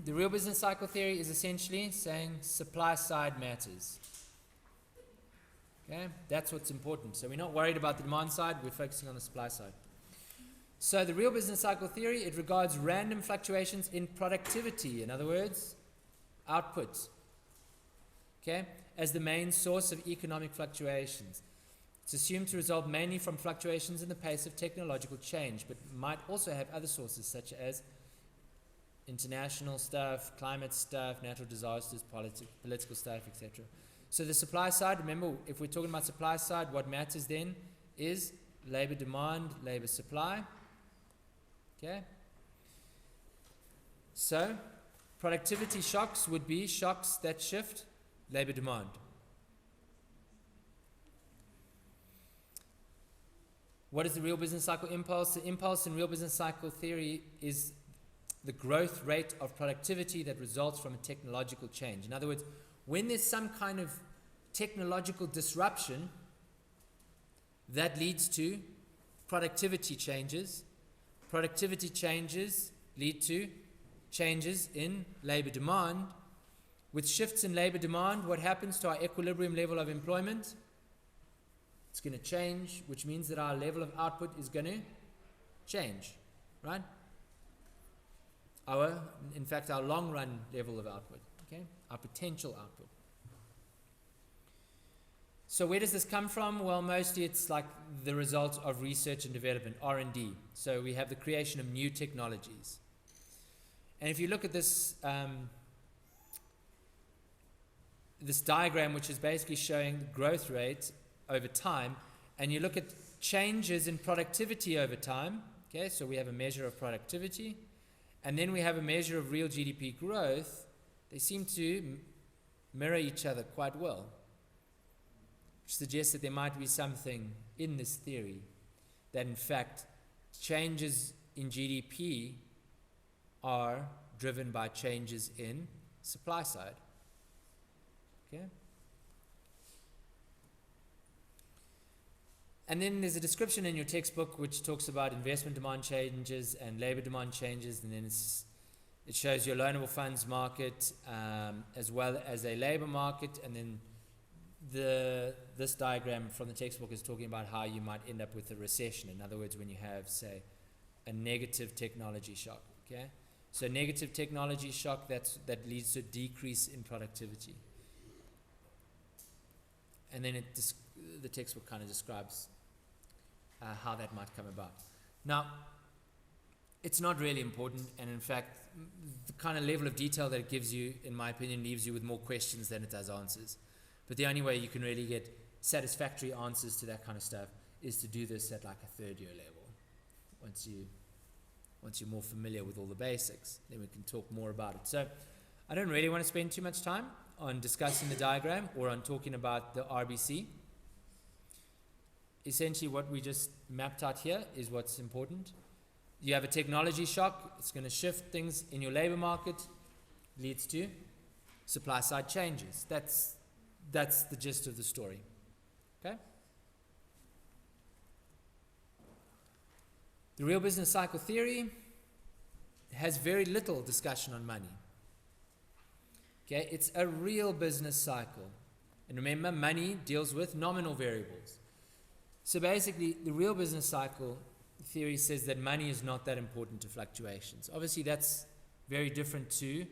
The real business cycle theory is essentially saying supply side matters. Okay, that's what's important. So we're not worried about the demand side, we're focusing on the supply side. So the real business cycle theory, it regards random fluctuations in productivity, in other words, output, okay, as the main source of economic fluctuations. It's assumed to result mainly from fluctuations in the pace of technological change, but might also have other sources such as international stuff, climate stuff, natural disasters, political stuff, etc. So the supply side, remember, if we're talking about supply side, what matters then is labor demand, labor supply. Okay? So productivity shocks would be shocks that shift labor demand. What is the real business cycle impulse? The impulse in real business cycle theory is the growth rate of productivity that results from a technological change. In other words, when there's some kind of technological disruption that leads to productivity changes lead to changes in labor demand. With shifts in labor demand, what happens to our equilibrium level of employment? It's going to change, which means that our level of output is going to change, right? In fact, our long run level of output, okay? Our potential output. So where does this come from? Well, mostly it's like the result of research and development, R&D. So we have the creation of new technologies. And if you look at this, this diagram, which is basically showing the growth rate over time, and you look at changes in productivity over time, okay, so we have a measure of productivity, and then we have a measure of real GDP growth. They seem to mirror each other quite well, which suggests that there might be something in this theory that in fact changes in GDP are driven by changes in supply side. Okay? And then there's a description in your textbook which talks about investment demand changes and labor demand changes, and then it shows your loanable funds market as well as a labor market, and then this diagram from the textbook is talking about how you might end up with a recession. In other words, when you have, say, a negative technology shock. Okay, so negative technology shock that leads to a decrease in productivity, and then the textbook kind of describes how that might come about. Now, it's not really important, and in fact, the kind of level of detail that it gives you, in my opinion, leaves you with more questions than it does answers. But the only way you can really get satisfactory answers to that kind of stuff is to do this at like a third year level. Once you're more familiar with all the basics, then we can talk more about it. So I don't really want to spend too much time on discussing the diagram or on talking about the RBC. Essentially what we just mapped out here is what's important. You have a technology shock, it's going to shift things in your labor market, leads to supply side changes. That's the gist of the story. Okay? The real business cycle theory has very little discussion on money. Okay? It's a real business cycle. And remember, money deals with nominal variables. So basically, the real business cycle theory says that money is not that important to fluctuations. Obviously, that's very different to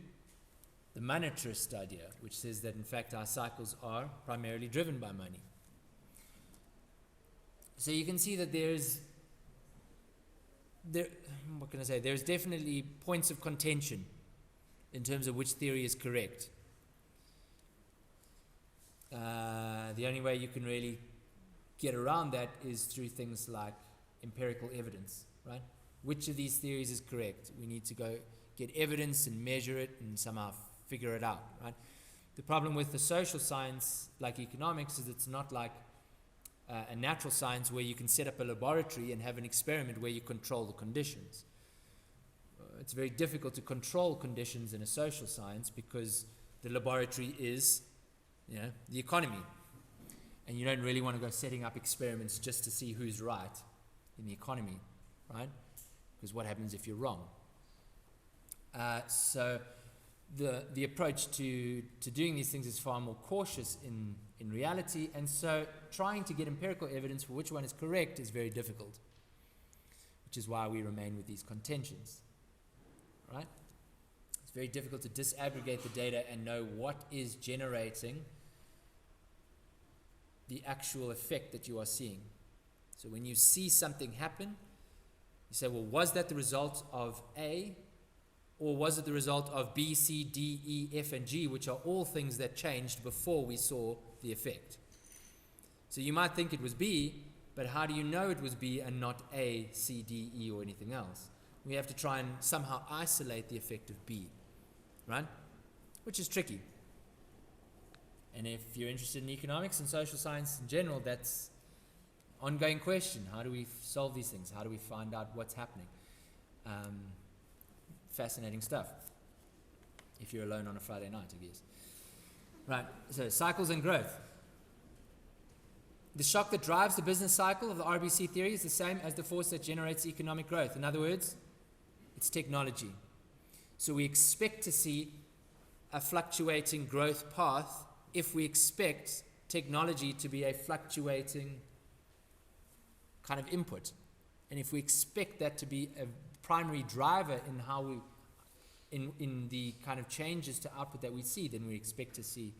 the monetarist idea, which says that in fact our cycles are primarily driven by money. So you can see that there's definitely points of contention in terms of which theory is correct. The only way you can really get around that is through things like empirical evidence, right? Which of these theories is correct? We need to go get evidence and measure it and somehow figure it out, right? The problem with the social science, like economics, is it's not like a natural science where you can set up a laboratory and have an experiment where you control the conditions. It's very difficult to control conditions in a social science because the laboratory is, the economy. And you don't really want to go setting up experiments just to see who's right in the economy, right? Because what happens if you're wrong? So the approach to doing these things is far more cautious in reality, and so trying to get empirical evidence for which one is correct is very difficult, which is why we remain with these contentions, right? It's very difficult to disaggregate the data and know what is generating the actual effect that you are seeing. So when you see something happen, you say, well, was that the result of A, or was it the result of B, C, D, E, F, and G, which are all things that changed before we saw the effect? So you might think it was B, but how do you know it was B and not A, C, D, E, or anything else? We have to try and somehow isolate the effect of B, right? Which is tricky. And if you're interested in economics and social science in general, that's an ongoing question. How do we solve these things? How do we find out what's happening? Fascinating stuff. If you're alone on a Friday night, I guess. Right, so cycles and growth. The shock that drives the business cycle of the RBC theory is the same as the force that generates economic growth. In other words, it's technology. So we expect to see a fluctuating growth path if we expect technology to be a fluctuating kind of input. And if we expect that to be a primary driver in how we, in the kind of changes to output that we see, then we expect to see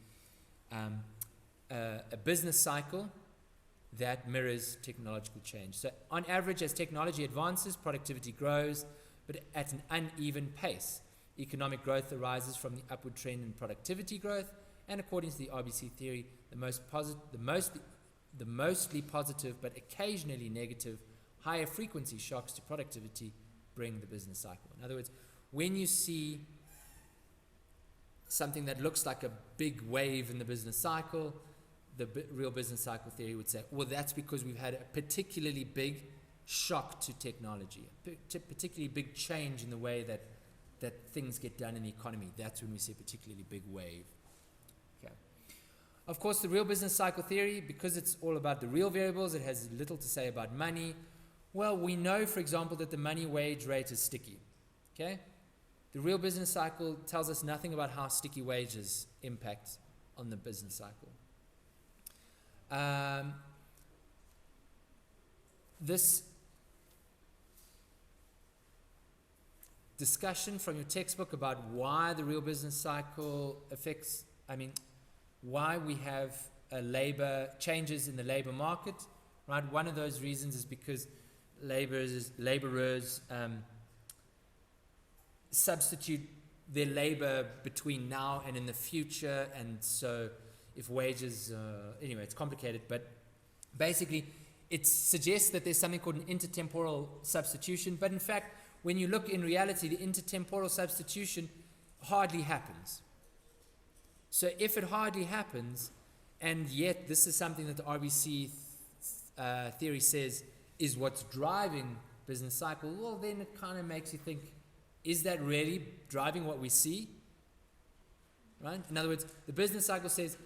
a business cycle that mirrors technological change. So on average, as technology advances, productivity grows, but at an uneven pace. Economic growth arises from the upward trend in productivity growth, and according to the RBC theory, the mostly positive but occasionally negative higher frequency shocks to productivity bring the business cycle. In other words, when you see something that looks like a big wave in the business cycle, the real business cycle theory would say, well, that's because we've had a particularly big shock to technology, a particularly big change in the way that things get done in the economy. That's when we see a particularly big wave. Okay. Of course, the real business cycle theory, because it's all about the real variables, it has little to say about money. Well, we know, for example, that the money wage rate is sticky. Okay? The real business cycle tells us nothing about how sticky wages impact on the business cycle. This discussion from your textbook about why the real business cycle affects, why we have changes in the labor market, right? One of those reasons is because laborers substitute their labor between now and in the future, and so if wages, anyway, it's complicated, but basically it suggests that there's something called an intertemporal substitution, but in fact, when you look in reality, the intertemporal substitution hardly happens. So if it hardly happens, and yet this is something that the RBC theory says is what's driving business cycle, well, then it kind of makes you think, is that really driving what we see? Right? In other words, the business cycle says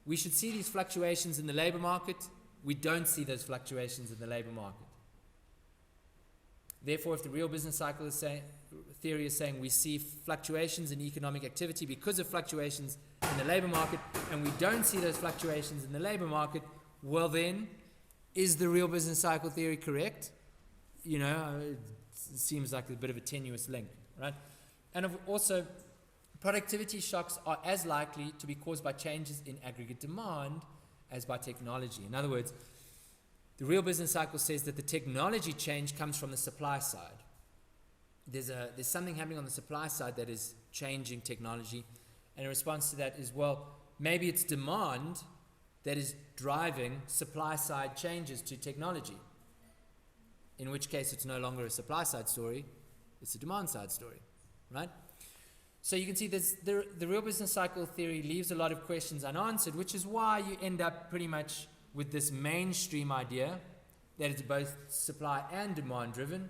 we should see these fluctuations in the labor market. We don't see those fluctuations in the labor market. Therefore, if the real business cycle theory is saying we see fluctuations in economic activity because of fluctuations in the labor market, and we don't see those fluctuations in the labor market, well then, is the real business cycle theory correct? It seems like a bit of a tenuous link, right? And also, productivity shocks are as likely to be caused by changes in aggregate demand as by technology. In other words, the real business cycle says that the technology change comes from the supply side. There's something happening on the supply side that is changing technology, and in response to that is, well, maybe it's demand that is driving supply side changes to technology, in which case it's no longer a supply side story, it's a demand side story, right? So you can see the real business cycle theory leaves a lot of questions unanswered, which is why you end up pretty much with this mainstream idea that it's both supply and demand driven.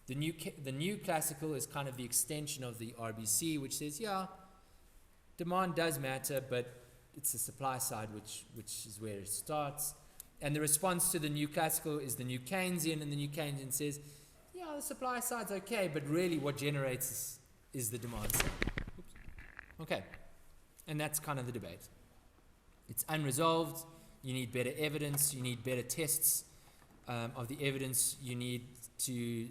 The new classical is kind of the extension of the RBC, which says, yeah, demand does matter, but it's the supply side which is where it starts. And the response to the new classical is the new Keynesian, and the new Keynesian says, yeah, the supply side's okay, but really what generates is the demand side. Oops. Okay, and that's kind of the debate. It's unresolved. You need better evidence. You need better tests of the evidence. You need to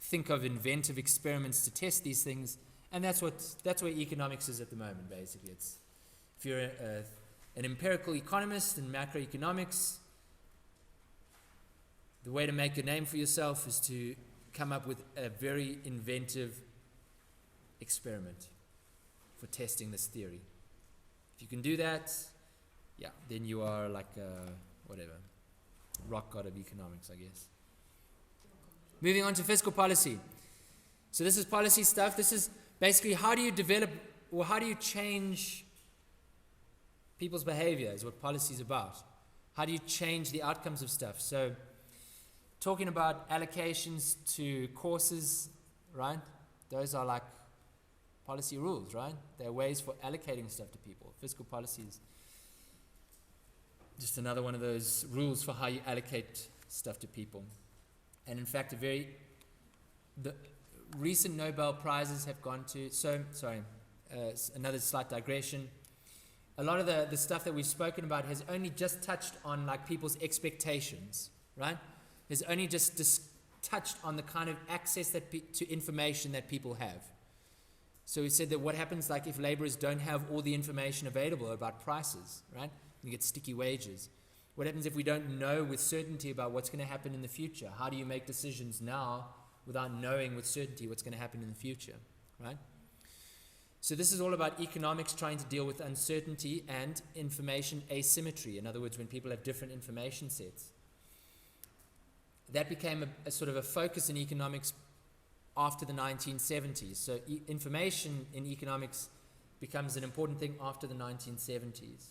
think of inventive experiments to test these things, and that's where economics is at the moment. Basically, it's if you're an empirical economist in macroeconomics, the way to make a name for yourself is to come up with a very inventive experiment for testing this theory. If you can do that, yeah, then you are like whatever, rock god of economics, I guess. Moving on to fiscal policy. So this is policy stuff. This is basically how do you develop or how do you change people's behavior is what policy is about. How do you change the outcomes of stuff? So talking about allocations to courses, right? Those are like policy rules, right? They're ways for allocating stuff to people. Fiscal policy is just another one of those rules for how you allocate stuff to people. And in fact, the recent Nobel Prizes have gone to, another slight digression. A lot of the stuff that we've spoken about has only just touched on like people's expectations, right? Has only just touched on the kind of access to information that people have. So we said that what happens like if laborers don't have all the information available about prices, right? You get sticky wages. What happens if we don't know with certainty about what's going to happen in the future? How do you make decisions now without knowing with certainty what's going to happen in the future, right? So this is all about economics trying to deal with uncertainty and information asymmetry. In other words, when people have different information sets. That became a sort of a focus in economics after the 1970s. So information in economics becomes an important thing after the 1970s.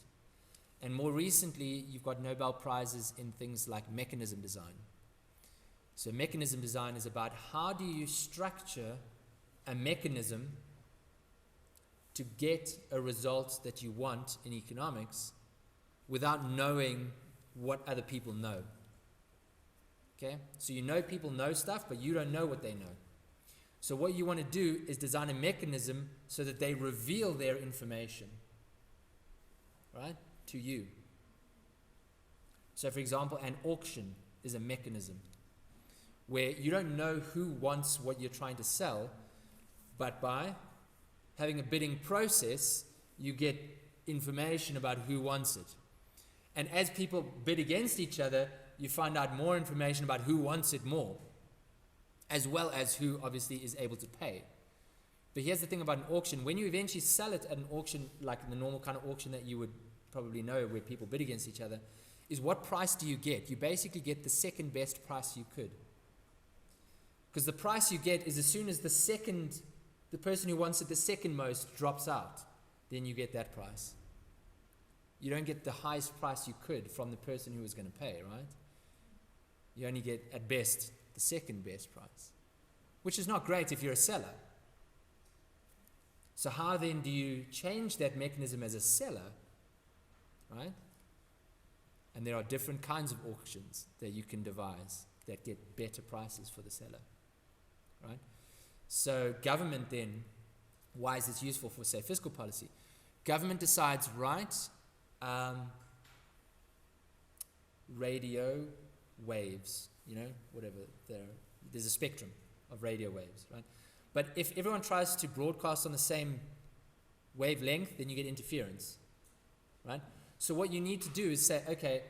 And more recently, you've got Nobel Prizes in things like mechanism design. So mechanism design is about how do you structure a mechanism to get a result that you want in economics without knowing what other people know. Okay? So you know people know stuff, but you don't know what they know. So what you want to do is design a mechanism so that they reveal their information, right, to you. So for example, an auction is a mechanism where you don't know who wants what you're trying to sell, but by having a bidding process, you get information about who wants it. And as people bid against each other, you find out more information about who wants it more, as well as who obviously is able to pay. But here's the thing about an auction. When you eventually sell it at an auction, like the normal kind of auction that you would probably know where people bid against each other, is what price do you get? You basically get the second best price you could. Because the price you get is as soon as the person who wants it the second most drops out, then you get that price. You don't get the highest price you could from the person who was going to pay, right? You only get, at best, the second best price, which is not great if you're a seller. So how then do you change that mechanism as a seller, right? And there are different kinds of auctions that you can devise that get better prices for the seller, right? So government then, why is this useful for, say, fiscal policy? Government decides, right, radio waves, whatever, there's a spectrum of radio waves, right? But if everyone tries to broadcast on the same wavelength, then you get interference, right? So what you need to do is say, okay,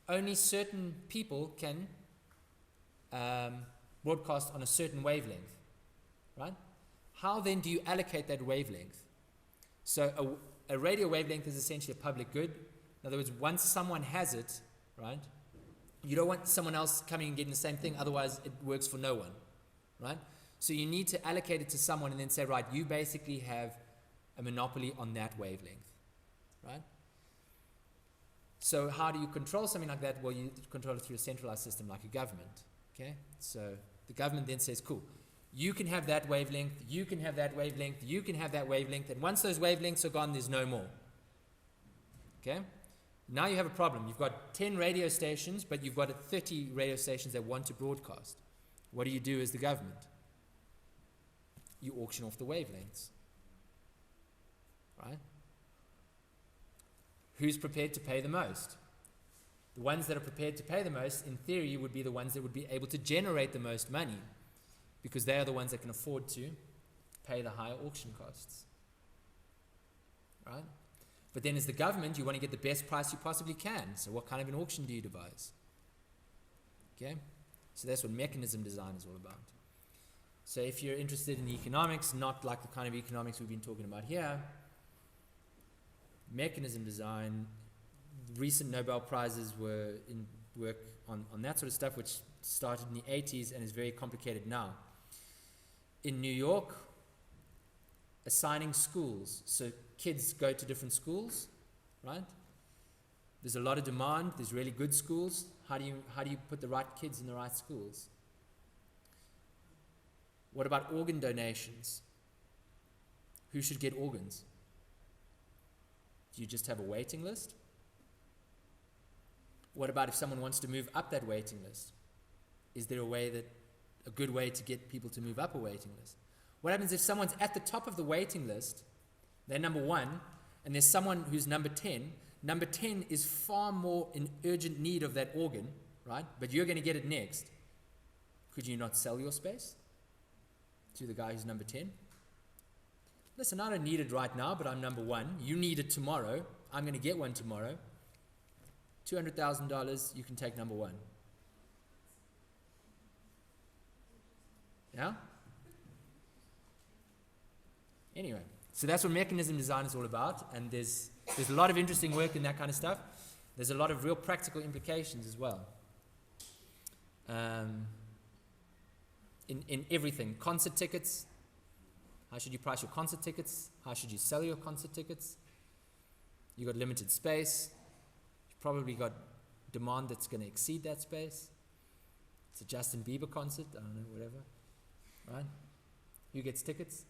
only certain people can broadcast on a certain wavelength, right? How then do you allocate that wavelength? So a radio wavelength is essentially a public good. In other words, once someone has it, right, you don't want someone else coming and getting the same thing, otherwise it works for no one, right? So you need to allocate it to someone and then say, right, you basically have a monopoly on that wavelength, right? So how do you control something like that? Well, you control it through a centralized system like a government, okay? So the government then says, cool, you can have that wavelength, you can have that wavelength, you can have that wavelength, and once those wavelengths are gone, there's no more, okay? Now you have a problem. You've got 10 radio stations, but you've got 30 radio stations that want to broadcast. What do you do as the government? You auction off the wavelengths, right? Who's prepared to pay the most? The ones that are prepared to pay the most, in theory, would be the ones that would be able to generate the most money, because they are the ones that can afford to pay the higher auction costs, right? But then as the government, you want to get the best price you possibly can. So what kind of an auction do you devise? Okay? So that's what mechanism design is all about. So if you're interested in economics, not like the kind of economics we've been talking about here, mechanism design, recent Nobel Prizes were in work on that sort of stuff, which started in the 80s and is very complicated now. In New York, assigning schools. So kids go to different schools, right? There's a lot of demand. There's really good schools. How do you put the right kids in the right schools? What about organ donations? Who should get organs? Do you just have a waiting list? What about if someone wants to move up that waiting list? Is there a good way to get people to move up a waiting list? What happens if someone's at the top of the waiting list, they're number 1, and there's someone who's number 10? Number 10 is far more in urgent need of that organ, right? But you're going to get it next. Could you not sell your space to the guy who's number 10? Listen, I don't need it right now, but I'm number 1. You need it tomorrow. I'm going to get one tomorrow. $200,000, you can take number 1. Yeah? Anyway, so that's what mechanism design is all about, and there's a lot of interesting work in that kind of stuff. There's a lot of real practical implications as well. In everything. Concert tickets. How should you price your concert tickets? How should you sell your concert tickets? You got limited space. You've probably got demand that's going to exceed that space. It's a Justin Bieber concert, I don't know, whatever. Right? Who gets tickets?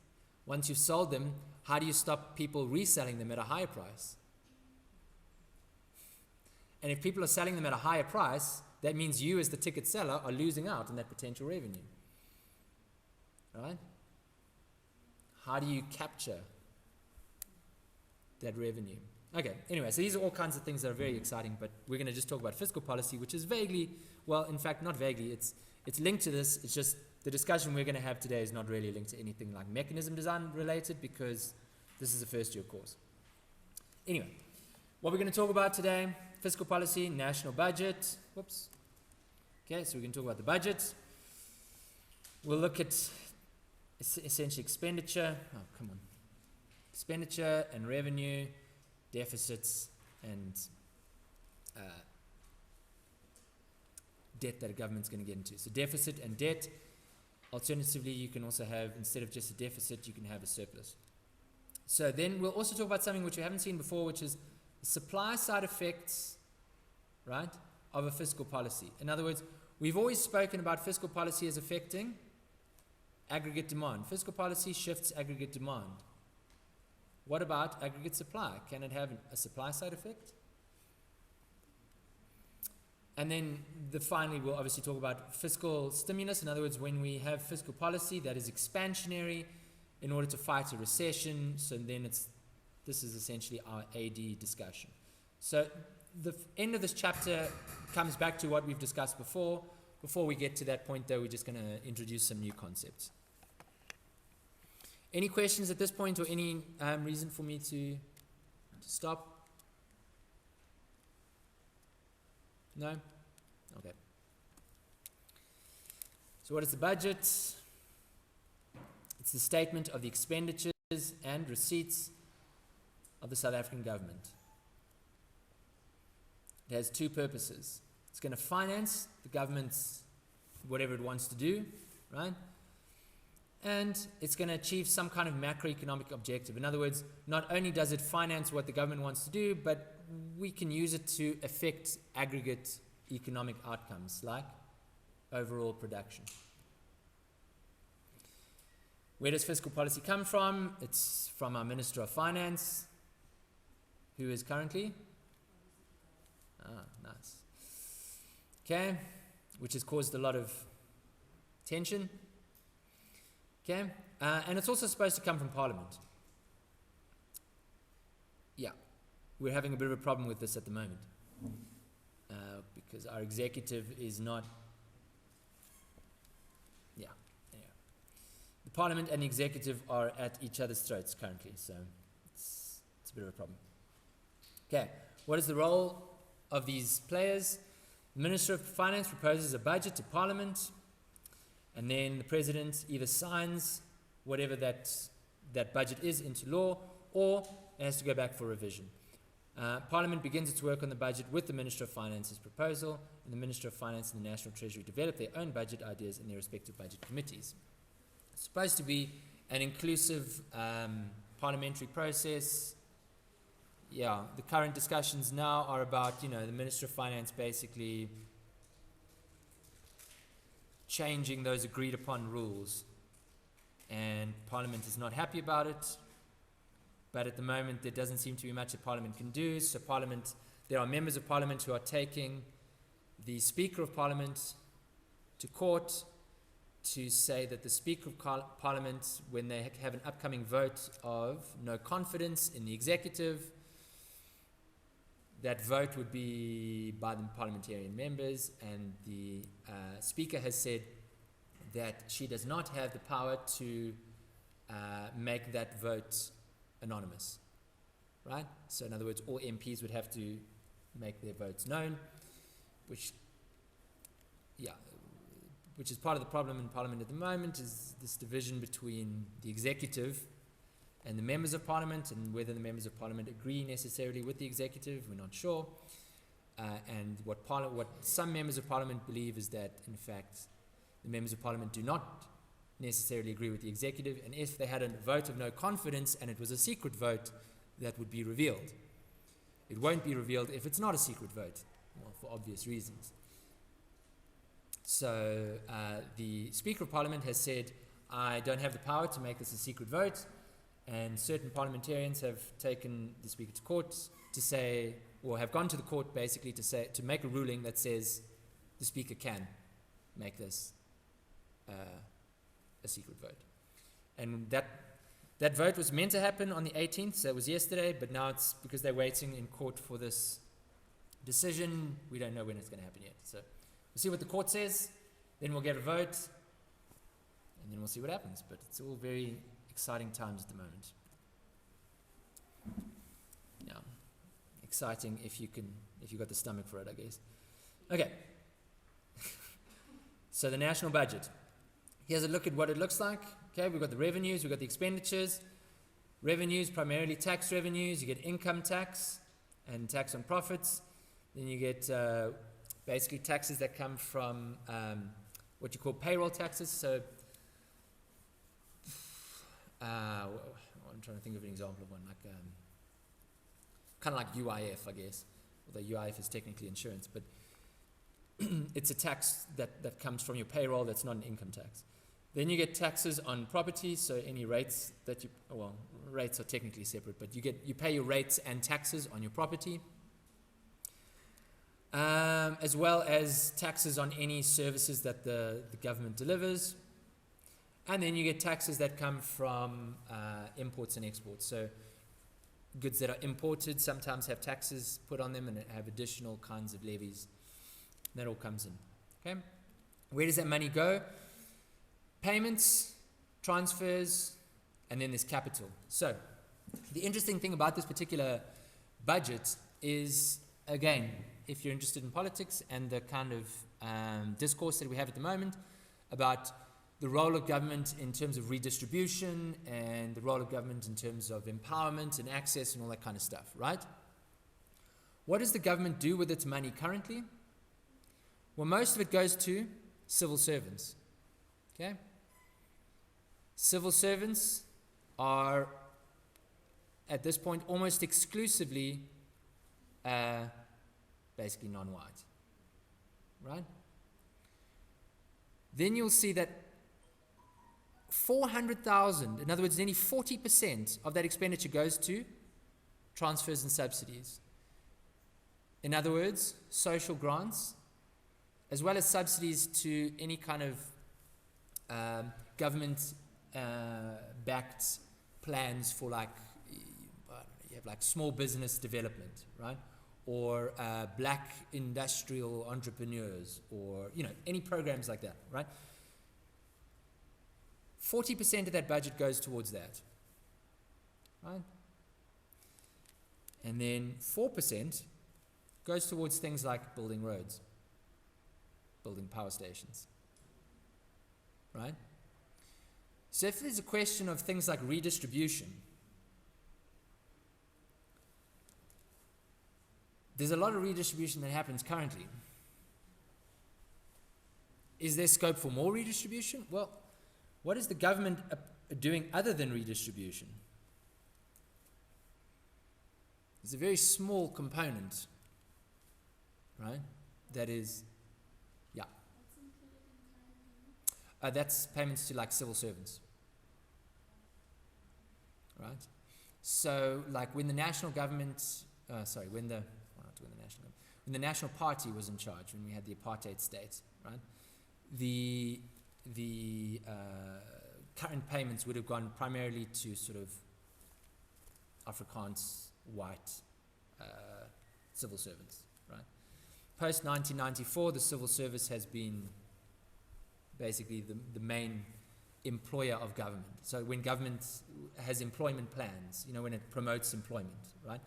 Once you've sold them, how do you stop people reselling them at a higher price? And if people are selling them at a higher price, that means you as the ticket seller are losing out on that potential revenue. Right? How do you capture that revenue? Okay, anyway, so these are all kinds of things that are very exciting, but we're going to just talk about fiscal policy, which is vaguely, well, in fact, not vaguely, it's linked to this. It's just the discussion we're going to have today is not really linked to anything like mechanism design related, because this is a first year course. Anyway, what we're going to talk about today, fiscal policy, national budget. Whoops. Okay, so we're going to talk about the budget. We'll look at essentially expenditure. Oh, come on. Expenditure and revenue, deficits, and debt that a government's going to get into. So deficit and debt. Alternatively, you can also have, instead of just a deficit, you can have a surplus. So then we'll also talk about something which we haven't seen before, which is the supply side effects, right, of a fiscal policy. In other words, we've always spoken about fiscal policy as affecting aggregate demand. Fiscal policy shifts aggregate demand. What about aggregate supply? Can it have a supply side effect? And then finally, we'll obviously talk about fiscal stimulus. In other words, when we have fiscal policy that is expansionary in order to fight a recession, so then this is essentially our AD discussion. So the end of this chapter comes back to what we've discussed before. Before we get to that point, though, we're just going to introduce some new concepts. Any questions at this point, or any reason for me to stop? No? Okay. So what is the budget? It's the statement of the expenditures and receipts of the South African government. It has two purposes. It's going to finance the government's whatever it wants to do, right? And it's going to achieve some kind of macroeconomic objective. In other words, not only does it finance what the government wants to do, but we can use it to affect aggregate economic outcomes like overall production. Where does fiscal policy come from? It's from our Minister of Finance, who is currently? Nice. Okay, which has caused a lot of tension. Okay, and it's also supposed to come from Parliament. yeah, we're having a bit of a problem with this at the moment because our executive is not, yeah, anyway. The Parliament and the executive are at each other's throats currently, so it's a bit of a problem. Okay, what is the role of these players? The Minister of Finance proposes a budget to Parliament, and then the President either signs whatever that budget is into law, or it has to go back for revision. Parliament begins its work on the budget with the Minister of Finance's proposal, and the Minister of Finance and the National Treasury develop their own budget ideas in their respective budget committees. It's supposed to be an inclusive parliamentary process. Yeah, the current discussions now are about, the Minister of Finance basically changing those agreed upon rules, and Parliament is not happy about it. But at the moment, there doesn't seem to be much that Parliament can do. So there are members of Parliament who are taking the Speaker of Parliament to court to say that the Speaker of Parliament, when they have an upcoming vote of no confidence in the executive, that vote would be by the parliamentarian members, and the Speaker has said that she does not have the power to make that vote anonymous, right? So in other words, all MPs would have to make their votes known, which is part of the problem in Parliament at the moment, is this division between the executive and the members of Parliament, and whether the members of Parliament agree necessarily with the executive, we're not sure. And what some members of Parliament believe is that, in fact, the members of Parliament do not necessarily agree with the executive, and if they had a vote of no confidence and it was a secret vote, that would be revealed. It won't be revealed if it's not a secret vote, well, for obvious reasons. So the Speaker of Parliament has said, I don't have the power to make this a secret vote, and certain parliamentarians have taken the Speaker to court to say, or have gone to the court basically to make a ruling that says the Speaker can make this a secret vote. And that vote was meant to happen on the 18th, so it was yesterday, but now it's because they're waiting in court for this decision. We don't know when it's going to happen yet. So we'll see what the court says, then we'll get a vote, and then we'll see what happens. But it's all very exciting times at the moment. Yeah, exciting if you've got the stomach for it, I guess. Okay. So the national budget. Here's a look at what it looks like. Okay, we've got the revenues, we've got the expenditures. Revenues, primarily tax revenues. You get income tax and tax on profits. Then you get basically taxes that come from what you call payroll taxes. So I'm trying to think of an example of one, like kind of like UIF, I guess. Although UIF is technically insurance, but it's a tax that comes from your payroll that's not an income tax. Then you get taxes on property, so any rates that rates are technically separate, but you pay your rates and taxes on your property, as well as taxes on any services that the government delivers. And then you get taxes that come from imports and exports. So goods that are imported sometimes have taxes put on them and have additional kinds of levies. That all comes in. Okay, where does that money go? Payments, transfers, and then there's capital. So the interesting thing about this particular budget is, again, if you're interested in politics and the kind of discourse that we have at the moment about the role of government in terms of redistribution and the role of government in terms of empowerment and access and all that kind of stuff, right? What does the government do with its money currently? Well, most of it goes to civil servants. Okay? Civil servants are, at this point, almost exclusively basically non-white. Right? Then you'll see that 400,000, in other words, nearly 40% of that expenditure goes to transfers and subsidies. In other words, social grants, as well as subsidies to any kind of government backed plans for, like, you have like small business development, right? Or black industrial entrepreneurs, or, you know, any programs like that, right? 40% of that budget goes towards that, right? And then 4% goes towards things like building roads, building power stations, right? So if there's a question of things like redistribution, there's a lot of redistribution that happens currently. Is there scope for more redistribution? Well, what is the government doing other than redistribution? It's a very small component, right? That is, yeah. What's included in current payments? That's payments to like civil servants, right? So like when the national government, when the National Party was in charge, when we had the apartheid state, right? The current payments would have gone primarily to sort of Afrikaans, white civil servants, right? Post 1994, the civil service has been basically the main employer of government. So when government has employment plans, you know, when it promotes employment, right?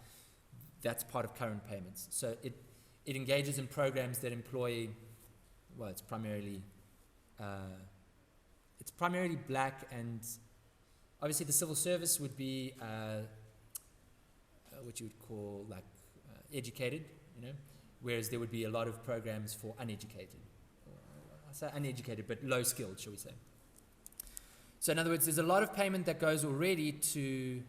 That's part of current payments. So it engages in programs that employ, well, it's primarily black, and obviously the civil service would be what you would call like educated, you know, whereas there would be a lot of programs for uneducated. I say uneducated, but low skilled, shall we say. So in other words, there's a lot of payment that goes already to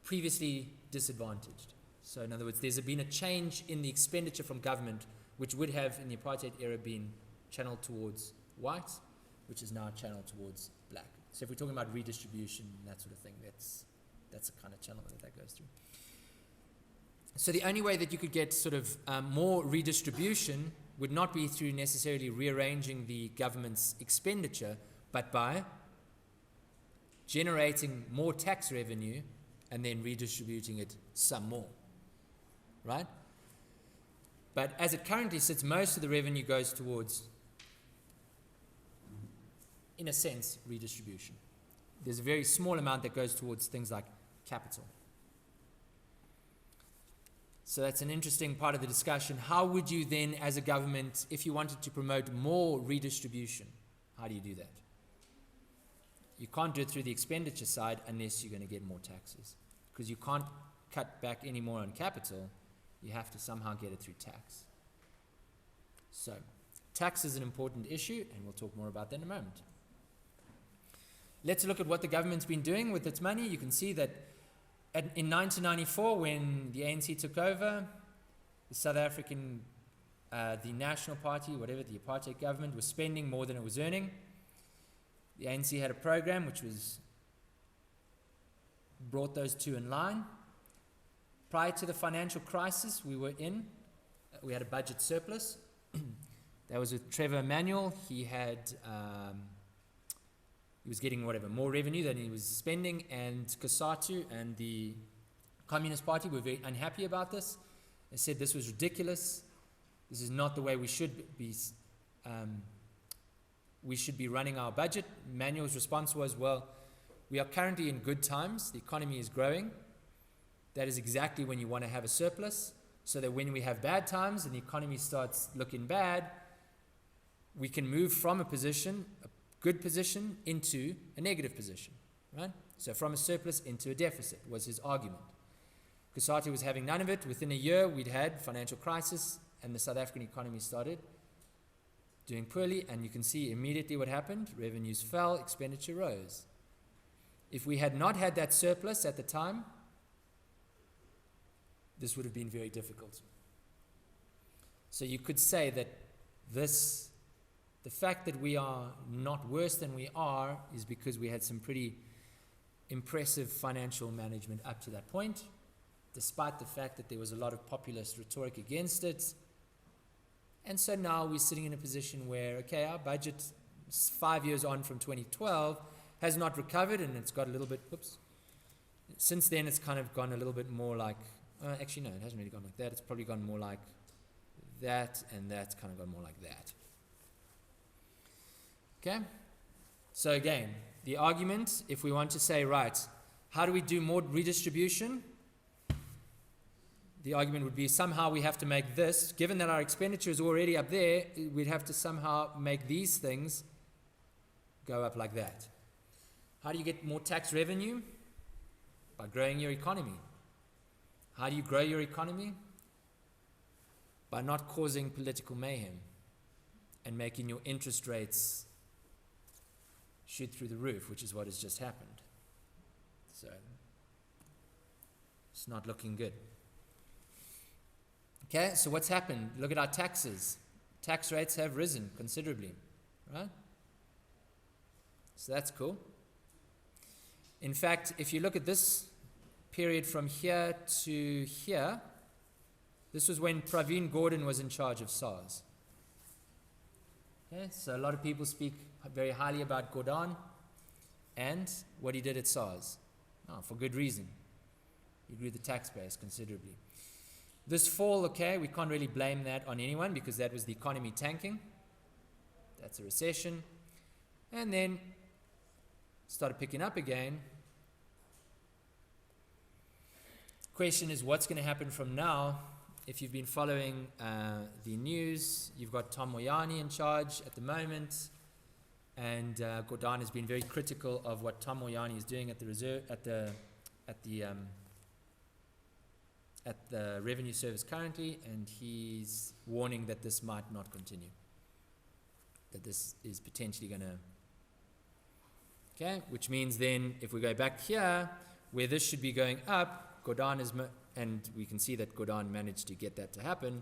previously disadvantaged. So in other words, there's been a change in the expenditure from government, which would have in the apartheid era been channeled towards white, which is now channeled towards black. So if we're talking about redistribution, that sort of thing, that's the kind of channel that goes through. So the only way that you could get sort of more redistribution would not be through necessarily rearranging the government's expenditure, but by generating more tax revenue and then redistributing it some more, right? But as it currently sits, most of the revenue goes towards, in a sense, redistribution. There's a very small amount that goes towards things like capital. So that's an interesting part of the discussion. How would you then, as a government, if you wanted to promote more redistribution, how do you do that? You can't do it through the expenditure side unless you're going to get more taxes, because you can't cut back any more on capital. You have to somehow get it through tax. So tax is an important issue, and we'll talk more about that in a moment. Let's look at what the government's been doing with its money. You can see that in 1994, when the ANC took over, the South African, the National Party, whatever, the apartheid government, was spending more than it was earning. The ANC had a program which brought those two in line. Prior to the financial crisis we had a budget surplus. That was with Trevor Emmanuel. He was getting more revenue than he was spending, and COSATU and the Communist Party were very unhappy about this. They said this was ridiculous. This is not the way we should be running our budget. Emmanuel's response was, well, we are currently in good times. The economy is growing. That is exactly when you want to have a surplus, so that when we have bad times and the economy starts looking bad, we can move from a good position into a negative position, right? So from a surplus into a deficit was his argument. COSATU was having none of it. Within a year, we'd had financial crisis, and the South African economy started doing poorly, and you can see immediately what happened. Revenues fell, expenditure rose. If we had not had that surplus at the time, this would have been very difficult. So you could say that the fact that we are not worse than we are is because we had some pretty impressive financial management up to that point, despite the fact that there was a lot of populist rhetoric against it. And so now we're sitting in a position where, okay, our budget 5 years on from 2012 has not recovered, and it's got a little bit, Since then, it's kind of gone a little bit more like, actually, no, it hasn't really gone like that. It's probably gone more like that, and that's kind of gone more like that. Okay? So again, the argument, if we want to say, right, how do we do more redistribution? The argument would be somehow we have to make this, given that our expenditure is already up there, we'd have to somehow make these things go up like that. How do you get more tax revenue? By growing your economy. How do you grow your economy? By not causing political mayhem and making your interest rates shoot through the roof, which is what has just happened. So, it's not looking good. Okay, so what's happened? Look at our taxes. Tax rates have risen considerably, right? So that's cool. In fact, if you look at this period from here to here, this was when Praveen Gordhan was in charge of SARS. Okay, so a lot of people speak very highly about Gordhan and what he did at SARS. Oh, for good reason. He grew the tax base considerably. This fall, okay, we can't really blame that on anyone because that was the economy tanking. That's a recession. And then started picking up again. Question is, what's going to happen from now? If you've been following the news, you've got Tom Moyani in charge at the moment, and Gordhan has been very critical of what Tom Moyani is doing at the Revenue Service currently, and he's warning that this might not continue. That this is potentially going to... Okay, which means then, if we go back here, where this should be going up, Gordhan is, and we can see that Gordhan managed to get that to happen.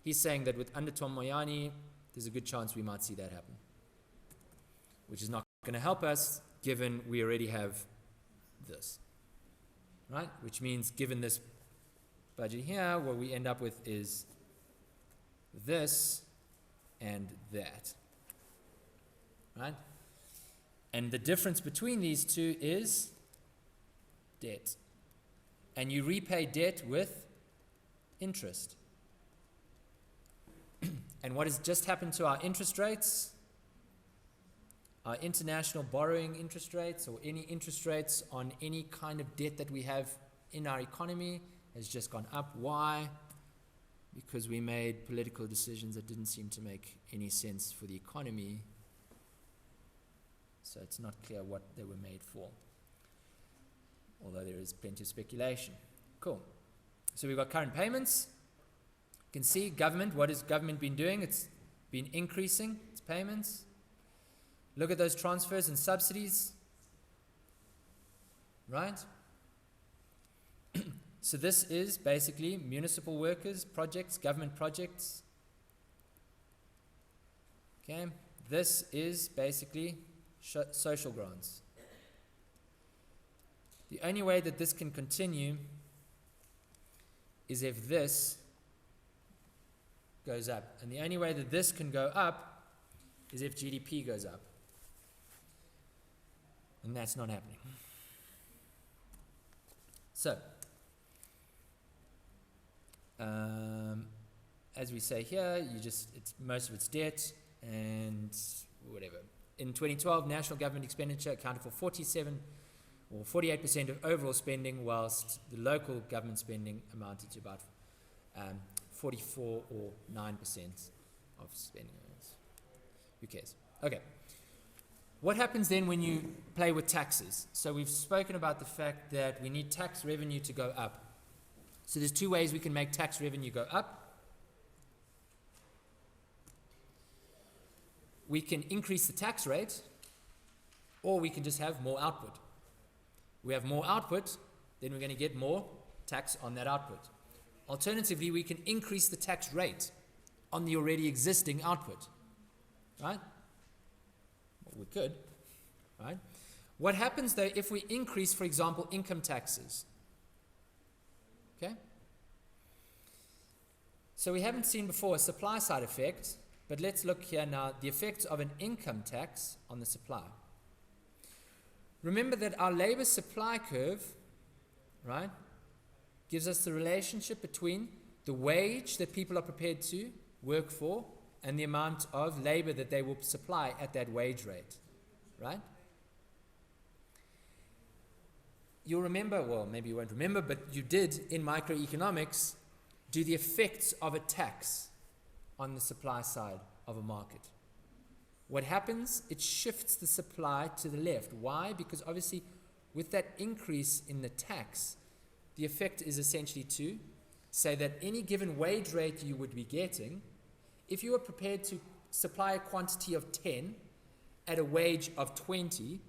He's saying that with under Tom Moyani, there's a good chance we might see that happen, which is not going to help us, given we already have this, right? Which means, given this budget here, what we end up with is this and that, right? And the difference between these two is debt. And you repay debt with interest. And what has just happened to our interest rates, our international borrowing interest rates, or any interest rates on any kind of debt that we have in our economy, has just gone up. Why? Because we made political decisions that didn't seem to make any sense for the economy. So it's not clear what they were made for, although there is plenty of speculation. Cool. So we've got current payments. You can see government, what has government been doing? It's been increasing its payments. Look at those transfers and subsidies, right? So this is basically municipal workers, projects, government projects. Okay, this is basically social grants. The only way that this can continue is if this goes up. And the only way that this can go up is if GDP goes up. And that's not happening. So, as we say here, most of it's debt and whatever. In 2012, national government expenditure accounted for 47 or 48% of overall spending, whilst the local government spending amounted to about 44 or 9% of spending. Who cares? Okay. What happens then when you play with taxes? So we've spoken about the fact that we need tax revenue to go up. So there's two ways we can make tax revenue go up. We can increase the tax rate, or we can just have more output. We have more output, then we're going to get more tax on that output. Alternatively, we can increase the tax rate on the already existing output, right? Well, we could, right? What happens though if we increase, for example, income taxes? Okay? So we haven't seen before a supply side effect, but let's look here now, the effects of an income tax on the supply. Remember that our labor supply curve right? Gives us the relationship between the wage that people are prepared to work for and the amount of labor that they will supply at that wage rate, right? You'll remember, well, maybe you won't remember, but you did in microeconomics do the effects of a tax on the supply side of a market. What happens? It shifts the supply to the left. Why? Because obviously with that increase in the tax, the effect is essentially to say that any given wage rate you would be getting, if you were prepared to supply a quantity of 10 at a wage of 20,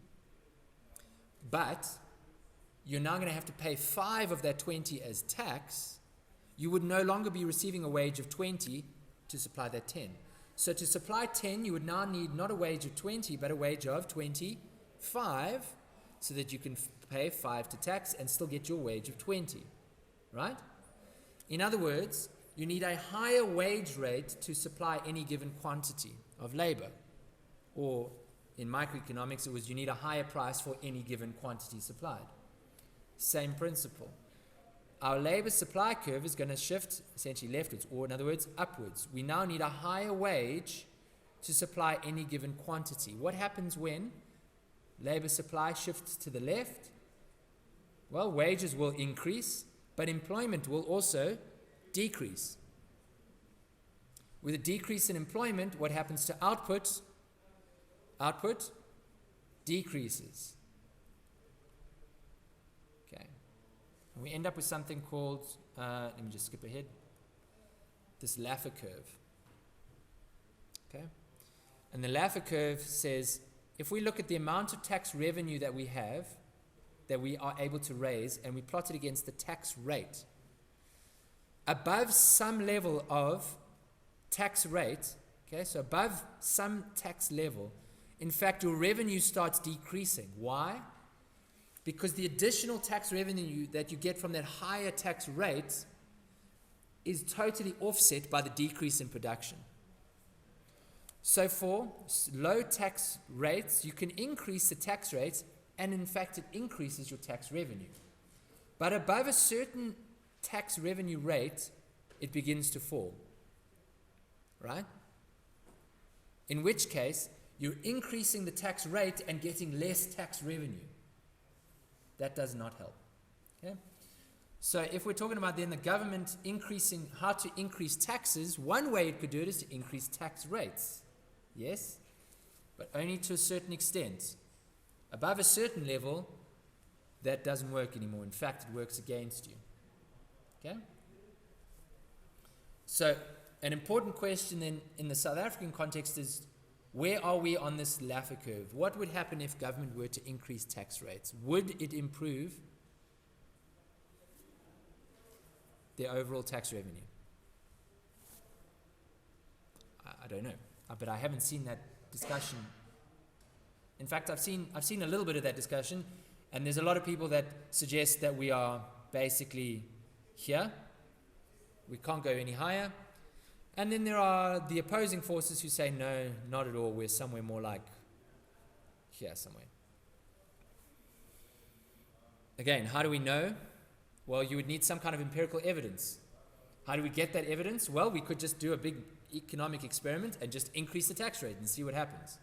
but you're now going to have to pay 5 of that 20 as tax, you would no longer be receiving a wage of 20 to supply that 10. So to supply 10, you would now need not a wage of 20, but a wage of 25, so that you can pay 5 to tax and still get your wage of 20, right? In other words, you need a higher wage rate to supply any given quantity of labor. Or in microeconomics, it was you need a higher price for any given quantity supplied. Same principle. Our labor supply curve is going to shift essentially leftwards, or in other words, upwards. We now need a higher wage to supply any given quantity. What happens when labor supply shifts to the left? Well, wages will increase, but employment will also decrease. With a decrease in employment, what happens to output? Output decreases. Okay. And we end up with something called, let me just skip ahead, this Laffer curve. Okay. And the Laffer curve says, if we look at the amount of tax revenue that we have, that we are able to raise, and we plot it against the tax rate, above some level of tax rate, okay, so above some tax level, in fact, your revenue starts decreasing. Why? Because the additional tax revenue that you get from that higher tax rate is totally offset by the decrease in production. So for low tax rates, you can increase the tax rates, and in fact, it increases your tax revenue. But above a certain tax revenue rate, it begins to fall, right? In which case, you're increasing the tax rate and getting less tax revenue. That does not help. Okay? So if we're talking about then the government increasing, how to increase taxes, one way it could do it is to increase tax rates. Yes? But only to a certain extent. Above a certain level, that doesn't work anymore. In fact, it works against you. Okay? So an important question then in the South African context is, where are we on this Laffer curve? What would happen if government were to increase tax rates? Would it improve the overall tax revenue? I don't know, but I haven't seen that discussion. In fact, I've seen a little bit of that discussion, and there's a lot of people that suggest that we are basically here. We can't go any higher. And then there are the opposing forces who say, no, not at all. We're somewhere more like here somewhere. Again, how do we know? Well, you would need some kind of empirical evidence. How do we get that evidence? Well, we could just do a big economic experiment and just increase the tax rate and see what happens.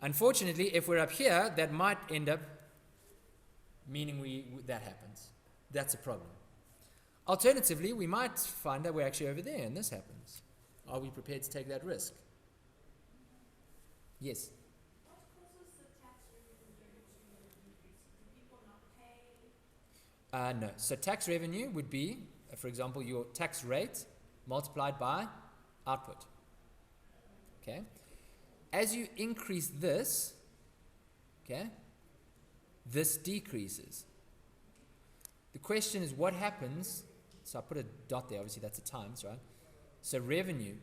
Unfortunately, if we're up here, that might end up meaning that happens. That's a problem. Alternatively, we might find that we're actually over there and this happens. Are we prepared to take that risk? Yes? What causes the tax revenue to decrease? Do people not pay? No. So tax revenue would be, for example, your tax rate multiplied by output. Okay? As you increase this, okay, this decreases. The question is, what happens? So I put a dot there, obviously that's a times, right? So revenue,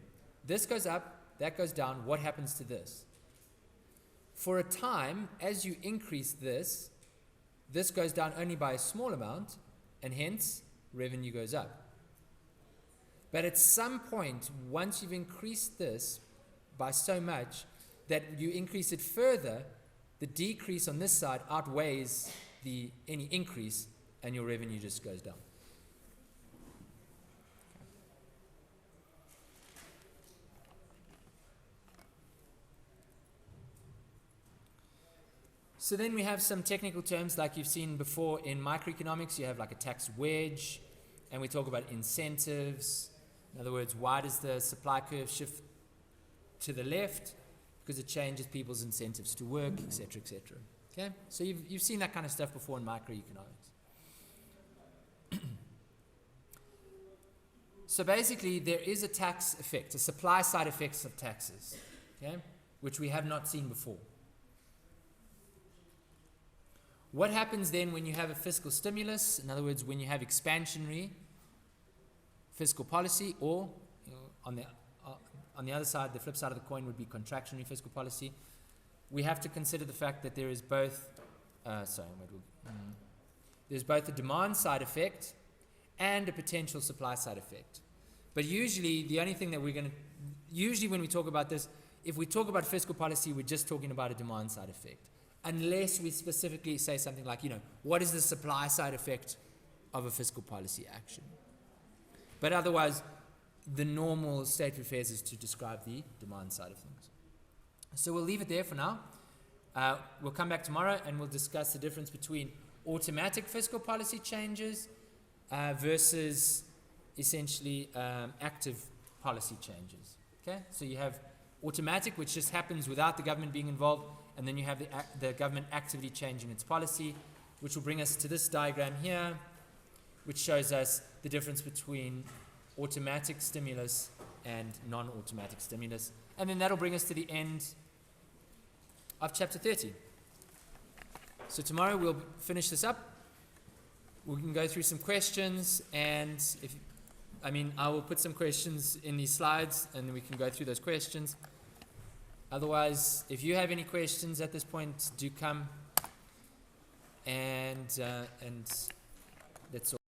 this goes up, that goes down, what happens to this? For a time, as you increase this goes down only by a small amount, and hence, revenue goes up. But at some point, once you've increased this by so much that you increase it further, the decrease on this side outweighs any increase, and your revenue just goes down. So then we have some technical terms like you've seen before in microeconomics. You have like a tax wedge, and we talk about incentives. In other words, why does the supply curve shift to the left? Because it changes people's incentives to work, etc., etc. Okay, so you've seen that kind of stuff before in microeconomics. So basically, there is a tax effect, a supply side effects of taxes, okay, which we have not seen before. What happens then when you have a fiscal stimulus? In other words, when you have expansionary fiscal policy, or on the other side, the flip side of the coin would be contractionary fiscal policy. We have to consider the fact that there is both, there's both a demand side effect and a potential supply side effect. But usually, the only thing that usually when we talk about this, if we talk about fiscal policy, we're just talking about a demand side effect. Unless we specifically say something like, what is the supply side effect of a fiscal policy action? But otherwise, the normal state of affairs is to describe the demand side of things. So we'll leave it there for now. We'll come back tomorrow and we'll discuss the difference between automatic fiscal policy changes versus essentially active policy changes. Okay, so you have automatic, which just happens without the government being involved, and then you have the government actively changing its policy, which will bring us to this diagram here, which shows us the difference between automatic stimulus and non-automatic stimulus. And then that'll bring us to the end of chapter 30. So tomorrow we'll finish this up. We can go through some questions, and I will put some questions in these slides, and we can go through those questions. Otherwise, if you have any questions at this point, do come, and that's all.